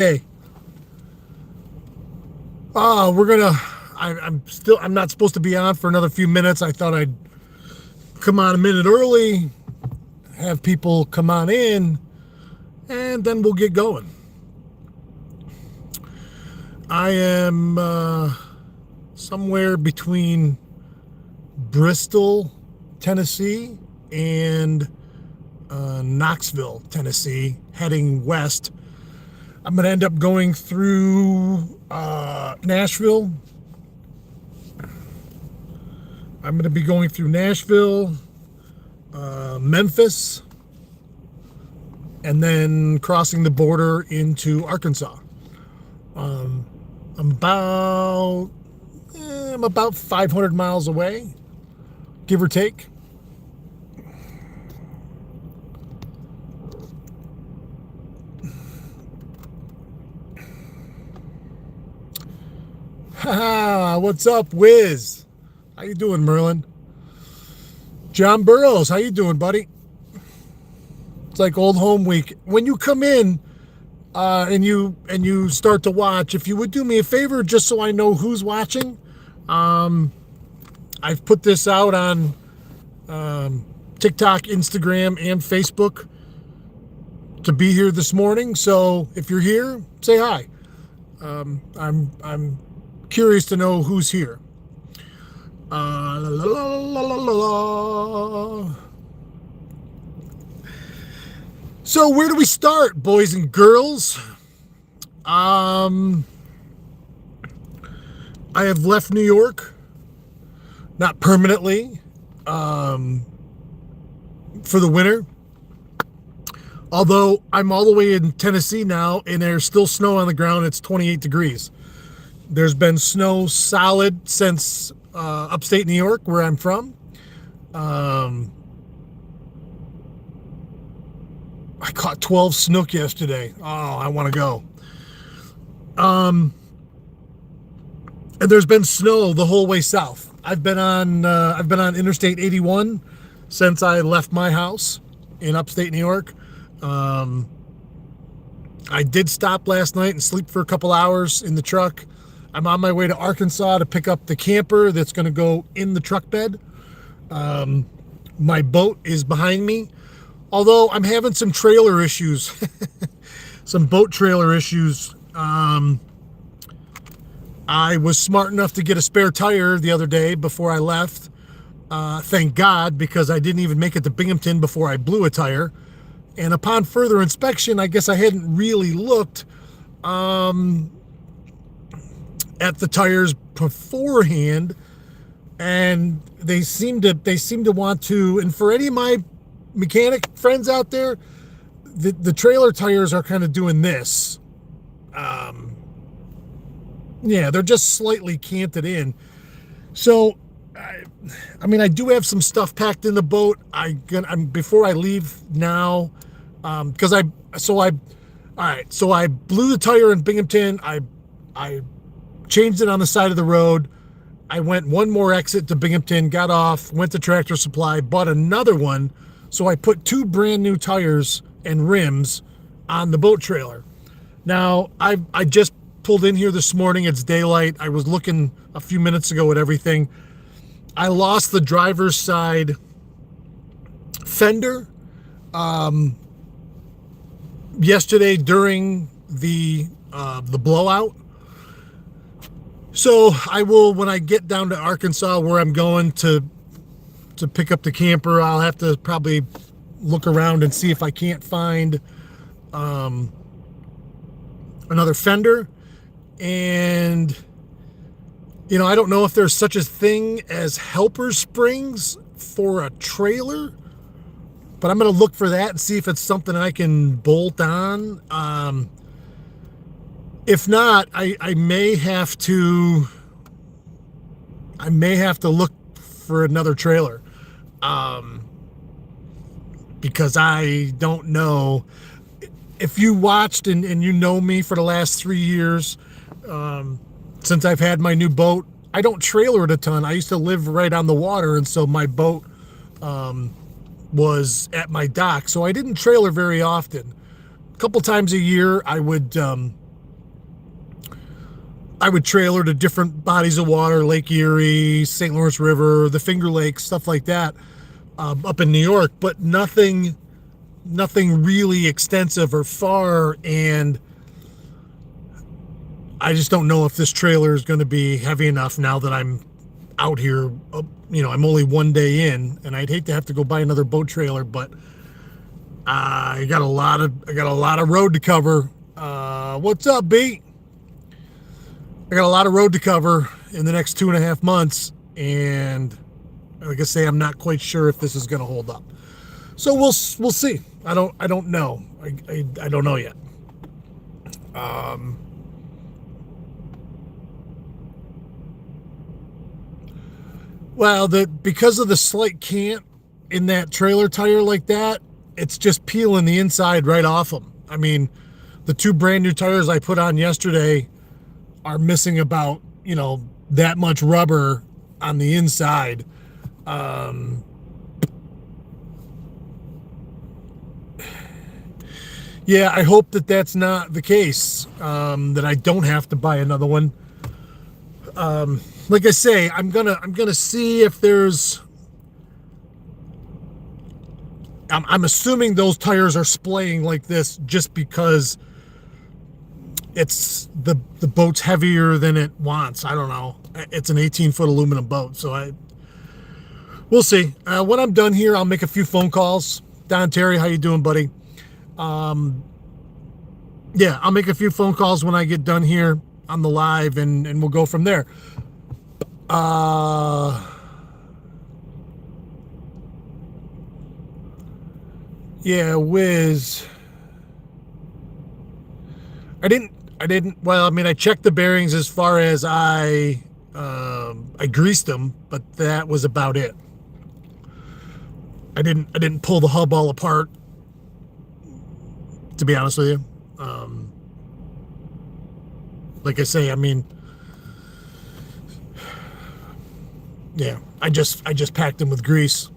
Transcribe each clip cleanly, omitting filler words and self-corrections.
Hey, we're gonna. I'm not supposed to be on for another few minutes. I thought I'd come on a minute early, have people come on in, and then we'll get going. I am somewhere between Bristol, Tennessee, and Knoxville, Tennessee, heading west. I'm going to end up going through Nashville. I'm going to be going through Nashville, Memphis, and then crossing the border into Arkansas. I'm about 500 miles away, give or take. Haha, what's up, Wiz? How you doing, Merlin? John Burrows, how you doing, buddy? It's like old home week. When you come in and you start to watch, if you would do me a favor, just so I know who's watching, I've put this out on TikTok, Instagram, and Facebook to be here this morning. So if you're here, say hi. I'm curious to know who's here. La, la, la, la, la, la. So where do we start, boys and girls? I have left New York, not permanently, for the winter. Although I'm all the way in Tennessee now, and there's still snow on the ground. It's 28 degrees. There's been snow solid since upstate New York, where I'm from. I caught 12 snook yesterday. Oh, I want to go. And there's been snow the whole way south. I've been on Interstate 81 since I left my house in upstate New York. I did stop last night and sleep for a couple hours in the truck. I'm on my way to Arkansas to pick up the camper that's going to go in the truck bed. My boat is behind me, although I'm having some trailer issues, some boat trailer issues. I was smart enough to get a spare tire the other day before I left. Thank God, because I didn't even make it to Binghamton before I blew a tire. And upon further inspection, I guess I hadn't really looked at the tires beforehand, and they seem to want to. And for any of my mechanic friends out there, the trailer tires are kind of doing this. Yeah, they're just slightly canted in. So, I mean, I do have some stuff packed in the boat. I'm before I leave now, because I blew the tire in Binghamton. I changed it on the side of the road. I went one more exit to Binghamton, got off, went to Tractor Supply, bought another one. So I put 2 brand new tires and rims on the boat trailer. Now, I just pulled in here this morning. It's daylight. I was looking a few minutes ago at everything. I lost the driver's side fender yesterday during the blowout. So I will, when I get down to Arkansas, where I'm going to pick up the camper, I'll have to probably look around and see if I can't find another fender. And, you know, I don't know if there's such a thing as helper springs for a trailer, but I'm going to look for that and see if it's something I can bolt on. If not, I may have to look for another trailer, because I don't know. If you watched and you know me for the last 3 years, since I've had my new boat, I don't trailer it a ton. I used to live right on the water, and so my boat was at my dock, so I didn't trailer very often. A couple times a year, I would I would trailer to different bodies of water, Lake Erie, St. Lawrence River, the Finger Lakes, stuff like that, up in New York, but nothing really extensive or far. And I just don't know if this trailer is going to be heavy enough now that I'm out here. I'm only one day in, and I'd hate to have to go buy another boat trailer, but I got a lot of road to cover. What's up, B? I got a lot of road to cover in the next 2.5 months, and like I say, I'm not quite sure if this is going to hold up. So we'll see. I don't know. I don't know yet. Well, because of the slight cant in that trailer tire like that, it's just peeling the inside right off them. I mean, the 2 brand new tires I put on yesterday are missing about, that much rubber on the inside. Yeah, I hope that that's not the case, that I don't have to buy another one. Like I say, I'm gonna see if there's. I'm assuming those tires are splaying like this just because it's the boat's heavier than it wants. I don't know. It's an 18-foot aluminum boat, so we'll see. When I'm done here, I'll make a few phone calls. Don Terry, how you doing, buddy? Yeah, I'll make a few phone calls when I get done here on the live, and we'll go from there. Yeah, Wiz. I didn't. Well, I mean, I checked the bearings as far as I greased them, but that was about it. I didn't pull the hub all apart, to be honest with you. Like I say, I mean, yeah, I just packed them with grease.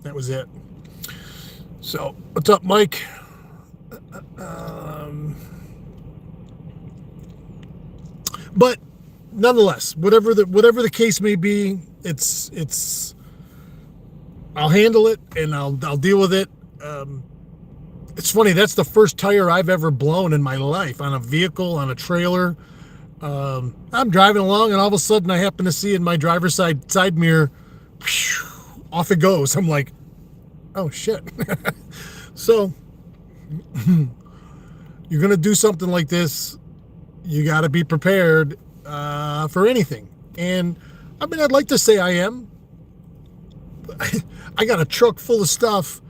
That was it. So, what's up, Mike? But nonetheless, whatever the case may be, it's I'll handle it and I'll deal with it. It's funny, that's the first tire I've ever blown in my life on a vehicle, on a trailer. I'm driving along and all of a sudden I happen to see in my driver's side mirror, off it goes. I'm like, oh shit. So you're going to do something like this, you got to be prepared for anything. And I mean, I'd like to say I am. I got a truck full of stuff,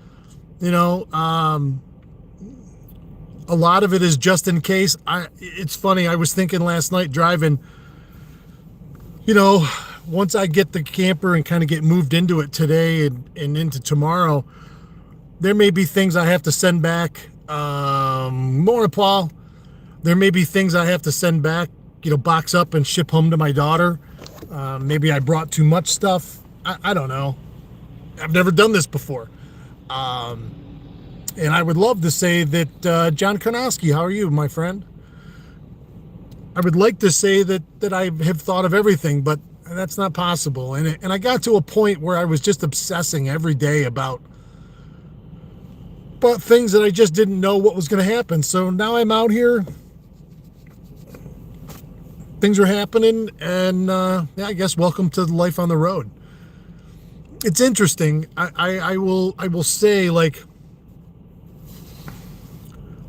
a lot of it is just in case. It's funny, I was thinking last night driving, once I get the camper and kind of get moved into it today and into tomorrow, there may be things I have to send back. Morning, Paul. There may be things I have to send back, box up and ship home to my daughter. Maybe I brought too much stuff. I don't know. I've never done this before. And I would love to say that, John Karnowski, how are you, my friend? I would like to say that I have thought of everything, but that's not possible. And I got to a point where I was just obsessing every day about things that I just didn't know what was going to happen. So now I'm out here. Things are happening, and I guess welcome to life on the road. It's interesting. I will say, like,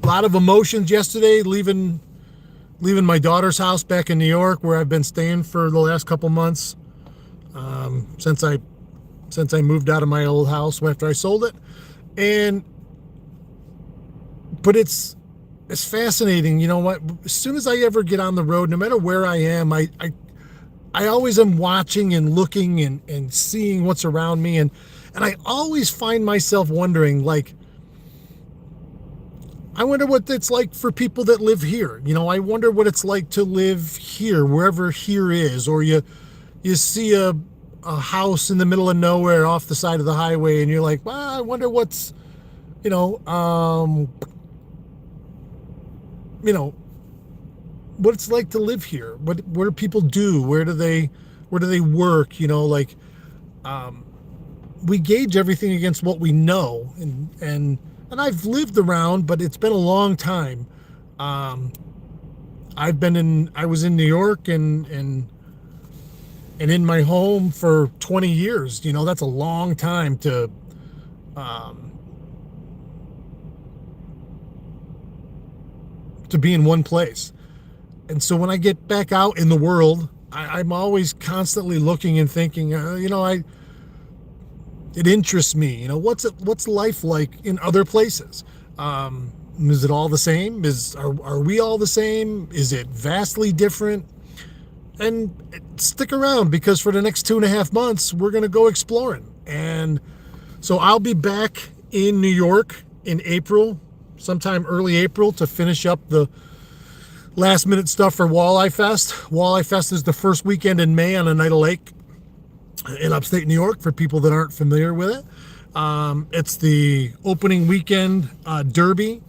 a lot of emotions yesterday leaving my daughter's house back in New York, where I've been staying for the last couple months, since I moved out of my old house after I sold it. But it's fascinating. You know what? As soon as I ever get on the road, no matter where I am, I always am watching and looking and seeing what's around me. And I always find myself wondering, like, I wonder what it's like for people that live here. I wonder what it's like to live here, wherever here is. Or you see a house in the middle of nowhere off the side of the highway, and you're like, well, I wonder what's, what it's like to live here. What do people do? Where do they work? Like, we gauge everything against what we know, and I've lived around, but it's been a long time. I was in New York and in my home for 20 years. That's a long time to be in one place. And so when I get back out in the world, I'm always constantly looking and thinking, it interests me. What's life like in other places? Is it all the same? Are we all the same? Is it vastly different? And stick around, because for the next 2.5 months, we're going to go exploring. And so I'll be back in New York in April, sometime early April, to finish up the last minute stuff for Walleye Fest. Walleye Fest is the first weekend in May on Oneida Lake in upstate New York, for people that aren't familiar with it. It's the opening weekend derby,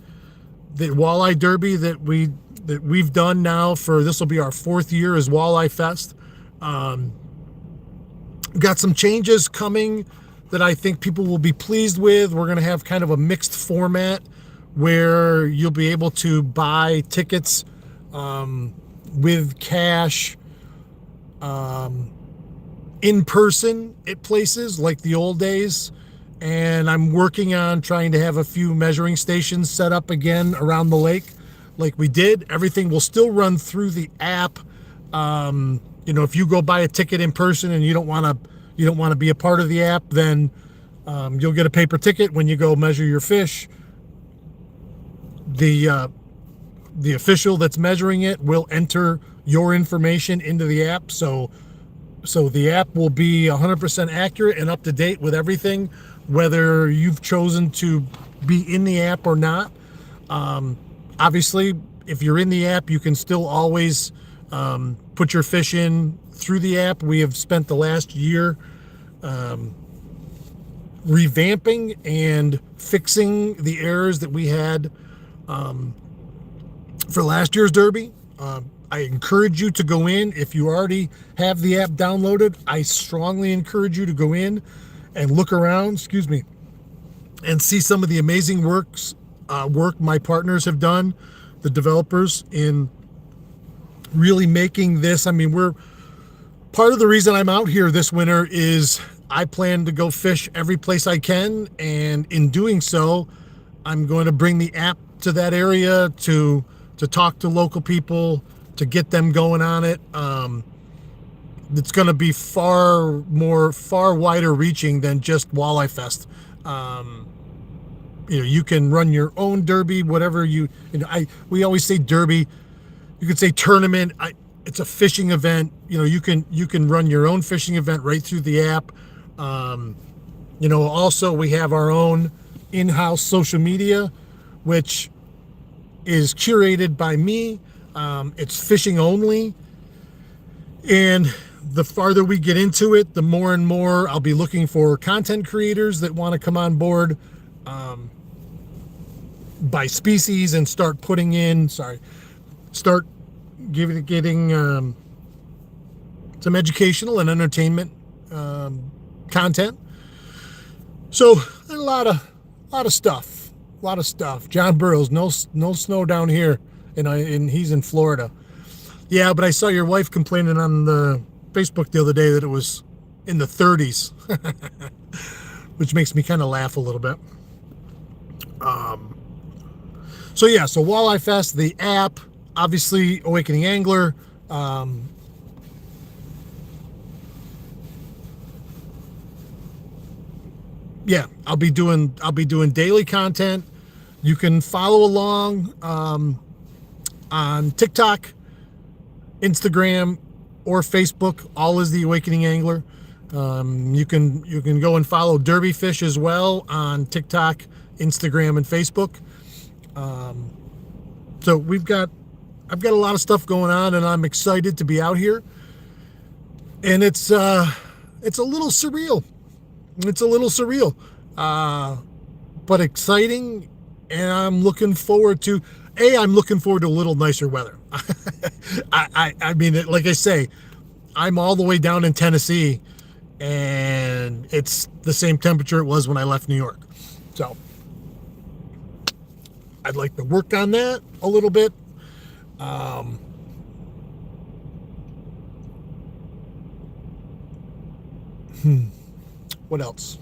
the Walleye Derby that we've done now for, this will be our 4th year as Walleye Fest. Got some changes coming that I think people will be pleased with. We're going to have kind of a mixed format where you'll be able to buy tickets with cash in person at places like the old days. And I'm working on trying to have a few measuring stations set up again around the lake like we did. Everything will still run through the app. If you go buy a ticket in person and you don't want to be a part of the app, then you'll get a paper ticket when you go measure your fish. The official that's measuring it will enter your information into the app. So the app will be 100% accurate and up to date with everything, whether you've chosen to be in the app or not. Obviously, if you're in the app, you can still always put your fish in through the app. We have spent the last year revamping and fixing the errors that we had for last year's Derby. I encourage you to go in. If you already have the app downloaded, I strongly encourage you to go in and look around, and see some of the amazing work my partners have done, the developers, in really making this. We're part of the reason I'm out here this winter is I plan to go fish every place I can, and in doing so, I'm going to bring the app to that area to talk to local people, to get them going on it. It's going to be far wider reaching than just Walleye Fest. You can run your own derby, whatever we always say derby. You could say tournament. It's a fishing event. You can run your own fishing event right through the app. Also we have our own in-house social media, which is curated by me. It's fishing only. And the farther we get into it, the more and more I'll be looking for content creators that want to come on board by species and start getting some educational and entertainment content. So a lot of stuff. John Burroughs, no snow down here, and he's in Florida. Yeah, but I saw your wife complaining on the Facebook the other day that it was in the 30s, which makes me kind of laugh a little bit. So Walleye Fest, the app, obviously Awakening Angler. I'll be doing daily content. You can follow along on TikTok, Instagram, or Facebook, all is the Awakening Angler. You can go and follow Derby Fish as well on TikTok, Instagram, and Facebook. So I've got a lot of stuff going on, and I'm excited to be out here. And it's a little surreal. But exciting, and I'm looking forward to a little nicer weather. I mean, like I say, I'm all the way down in Tennessee, and it's the same temperature it was when I left New York. So I'd like to work on that a little bit. What else?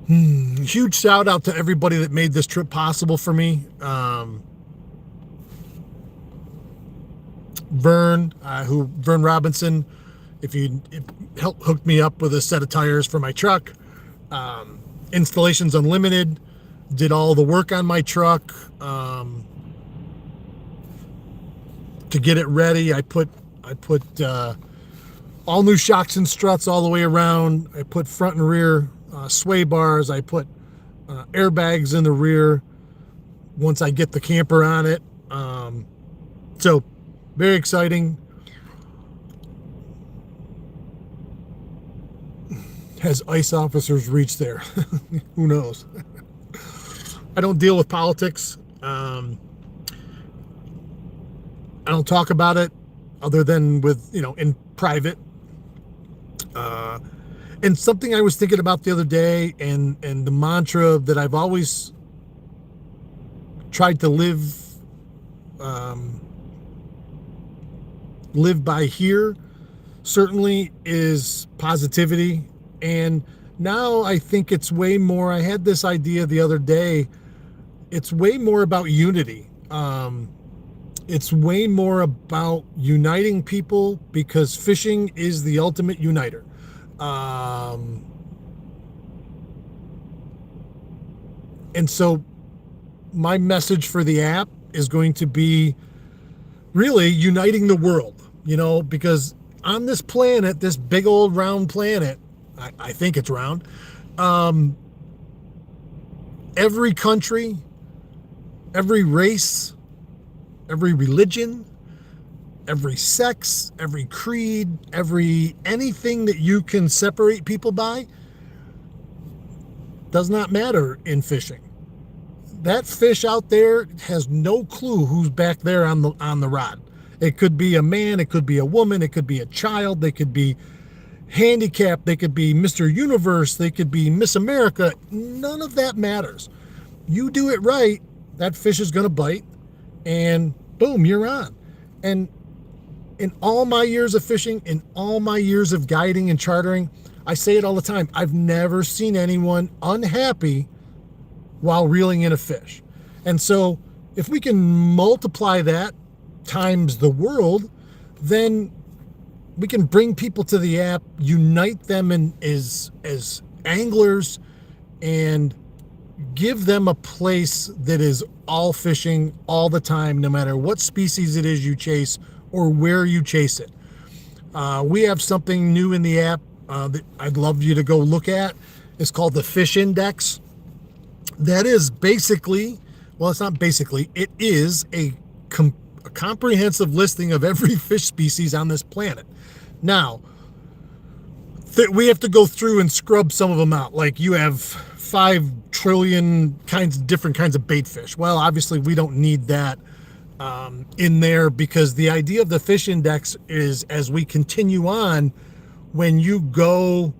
Huge shout out to everybody that made this trip possible for me. Vern Robinson, if helped hook me up with a set of tires for my truck. Installations Unlimited did all the work on my truck to get it ready. I put all new shocks and struts all the way around. I put front and rear sway bars. I put airbags in the rear once I get the camper on it. So very exciting. Has ICE officers reached there? Who knows? I don't deal with politics. I don't talk about it other than with, in private. And something I was thinking about the other day, and the mantra that I've always tried to live by here, certainly, is positivity. And now I think it's way more, I had this idea the other day, it's way more about unity. It's way more about uniting people, because fishing is the ultimate uniter. And so my message for the app is going to be really uniting the world, because on this planet, this big old round planet, I think it's round, every country, every race, every religion, every sex, every creed, anything that you can separate people by does not matter in fishing. That fish out there has no clue who's back there on the rod. It could be a man, it could be a woman, it could be a child, they could be handicapped, they could be Mr. Universe, they could be Miss America. None of that matters. You do it right, that fish is going to bite, and boom, you're on. And in all my years of fishing, in all my years of guiding and chartering, I say it all the time, I've never seen anyone unhappy while reeling in a fish. And so if we can multiply that times the world, then we can bring people to the app, unite them as anglers, and give them a place that is all fishing all the time, no matter what species it is you chase or where you chase it. We have something new in the app that I'd love you to go look at. It's called the Fish Index. That is basically, well, it's not basically, it is a comprehensive listing of every fish species on this planet. Now, we have to go through and scrub some of them out. Like, you have 5 trillion different kinds of bait fish. Well, obviously we don't need that in there, because the idea of the Fish Index is, as we continue on, when you go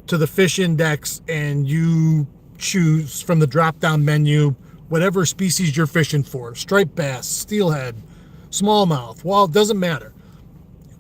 to the Fish Index and you choose from the drop-down menu whatever species you're fishing for, striped bass, steelhead, smallmouth, well, it doesn't matter.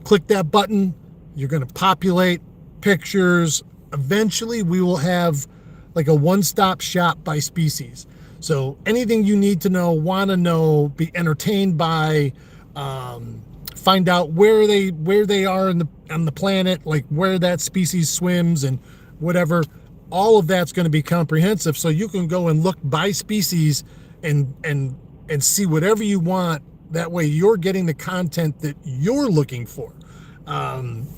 Click that button, you're going to populate pictures. Eventually we will have like a one-stop shop by species. So anything you need to know, want to know, be entertained by, find out where they are on the planet, like where that species swims and whatever, all of that's going to be comprehensive. So you can go and look by species and see whatever you want. That way you're getting the content that you're looking for.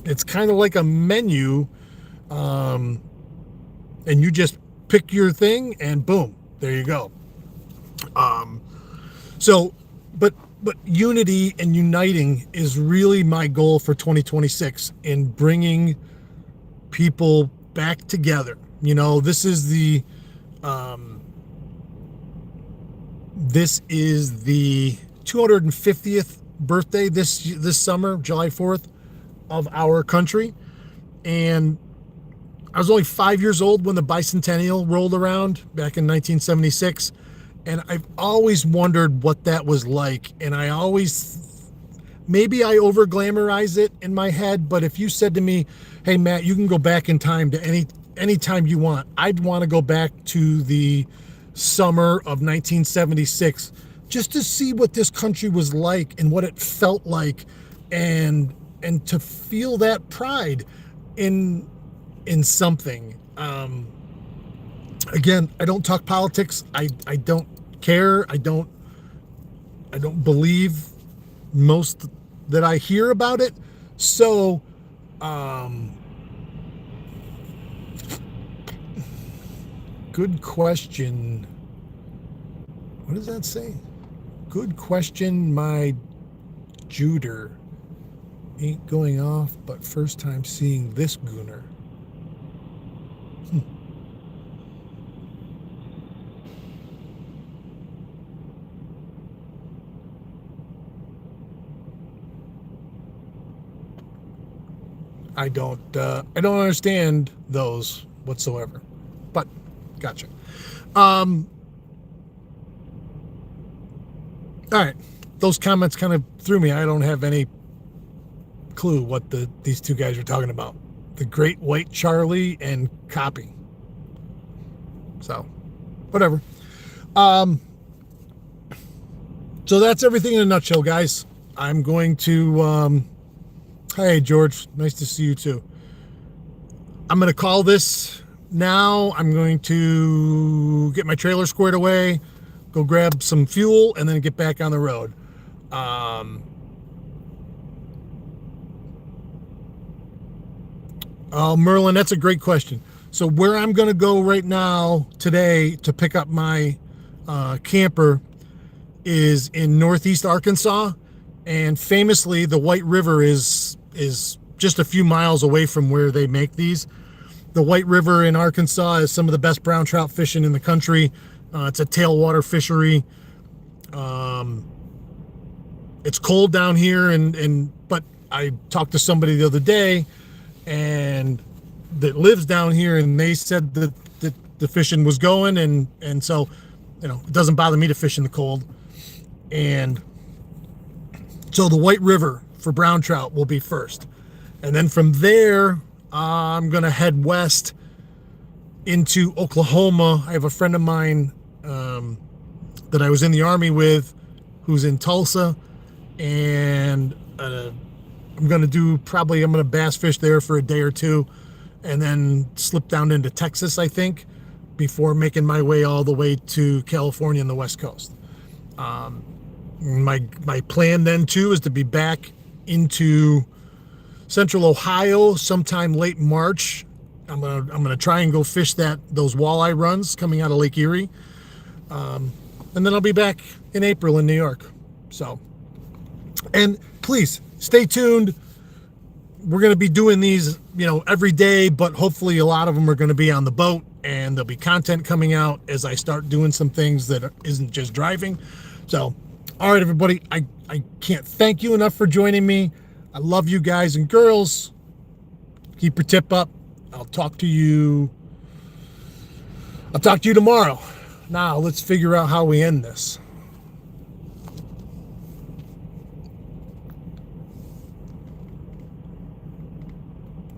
It's kind of like a menu, and you just pick your thing and boom, there you go. But unity and uniting is really my goal for 2026 in bringing people back together. This is the 250th birthday this summer, July 4th, of our country. And I was only 5 years old when the bicentennial rolled around back in 1976. And I've always wondered what that was like. And maybe I over glamorize it in my head, but if you said to me, hey, Matt, you can go back in time to any time you want, I'd want to go back to the summer of 1976 just to see what this country was like and what it felt like, and to feel that pride in something. Again, I don't talk politics. I don't care. I don't believe most that I hear about it. So, good question. What does that say? Good question, my Juder. Ain't going off, but first time seeing this gooner. I don't understand those whatsoever, but gotcha. All right, those comments kind of threw me. I don't have any clue what these two guys are talking about. The Great White Charlie and Copy. So, whatever. So that's everything in a nutshell, guys. I'm going to. Hey, George. Nice to see you too. I'm going to call this now. I'm going to get my trailer squared away, go grab some fuel, and then get back on the road. Oh, Merlin, that's a great question. So where I'm going to go right now today to pick up my camper is in Northeast Arkansas. And famously, the White River is just a few miles away from where they make these. The White River in Arkansas is some of the best brown trout fishing in the country. It's a tailwater fishery. It's cold down here, but I talked to somebody the other day and that lives down here, and they said that the fishing was going, and so, it doesn't bother me to fish in the cold. And so the White River for brown trout will be first. And then from there, I'm going to head west into Oklahoma. I have a friend of mine that I was in the Army with who's in Tulsa. And I'm going to bass fish there for a day or two and then slip down into Texas, I think, before making my way all the way to California and the West Coast. My plan then too is to be back into Central Ohio sometime late March. I'm gonna try and go fish those walleye runs coming out of Lake Erie, and then I'll be back in April in New York. So, and please stay tuned. We're gonna be doing these, every day, but hopefully a lot of them are gonna be on the boat, and there'll be content coming out as I start doing some things that isn't just driving. So, all right, everybody, I can't thank you enough for joining me. I love you guys and girls. Keep your tip up. I'll talk to you tomorrow. Now, let's figure out how we end this.